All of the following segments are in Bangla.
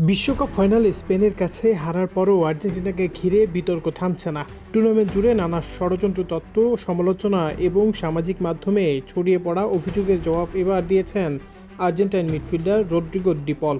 বিশ্বকাপ ফাইনালে স্পেনের কাছে হারার পরও আর্জেন্টিনাকে ঘিরে বিতর্ক থামছে না। টুর্নামেন্ট জুড়ে নানা ষড়যন্ত্র তত্ত্ব, সমালোচনা এবং সামাজিক মাধ্যমে ছড়িয়ে পড়া অভিযোগের জবাব এবার দিয়েছেন আর্জেন্টাইন মিডফিল্ডার রদ্রিগো ডি পল।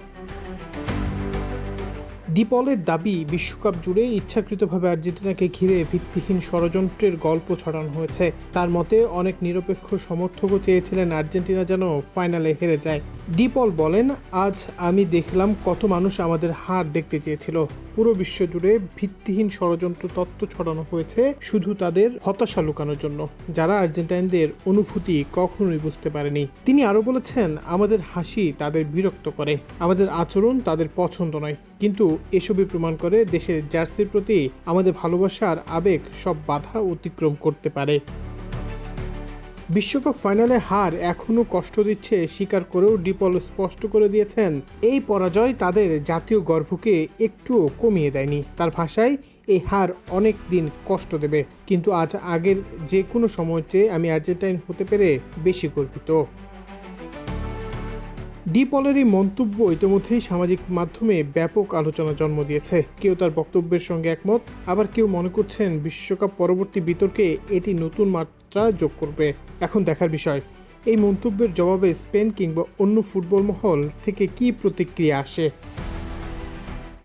ডিপলের দাবি, বিশ্বকাপ জুড়ে ইচ্ছাকৃতভাবে আর্জেন্টিনাকে ঘিরে ভিত্তিহীন ষড়যন্ত্রের গল্প ছড়ানো হয়েছে। তার মতে অনেক নিরপেক্ষ সমর্থকও চেয়েছিলেন আর্জেন্টিনা যেন ফাইনালে হেরে যায়। ডিপল বলেন, আজ আমি দেখলাম কত মানুষ আমাদের হার দেখতে চেয়েছিল। পুরো বিশ্ব জুড়ে ভিত্তিহীন ষড়যন্ত্র তত্ত্ব ছড়ানো হয়েছে শুধু তাদের হতাশা লুকানোর জন্য, যারা আর্জেন্টাইনদের অনুভূতি কখনোই বুঝতে পারেনি। তিনি আরও বলেছেন, আমাদের হাসি তাদের বিরক্ত করে, আমাদের আচরণ তাদের পছন্দ নয়, কিন্তু এসবই প্রমাণ করে দেশের জার্সির প্রতি আমাদের ভালোবাসার আবেগ সব বাধা অতিক্রম করতে পারে। বিশ্বকাপ ফাইনালে হার এখনও কষ্ট দিচ্ছে স্বীকার করেও ডিপল স্পষ্ট করে দিয়েছেন, এই পরাজয় তাদের জাতীয় গর্বকে একটুও কমিয়ে দেয়নি। তার ভাষায়, এই হার অনেক দিন কষ্ট দেবে, কিন্তু আজ আগের যে কোনো সময় চেয়ে আমি আর্জেন্টাইন হতে পেরে বেশি গর্বিত। ডিপলের এই মন্তব্য ইতিমধ্যেই সামাজিক মাধ্যমে ব্যাপক আলোচনা জন্ম দিয়েছে। কেউ তার বক্তব্যের সঙ্গে একমত, আবার কেউ মনে করছেন বিশ্বকাপ পরবর্তী বিতর্কে এটি নতুন মাত্রা যোগ করবে। এখন দেখার বিষয়, এই মন্তব্যের জবাবে স্পেন কিংবা অন্য ফুটবল মহল থেকে কী প্রতিক্রিয়া আসে।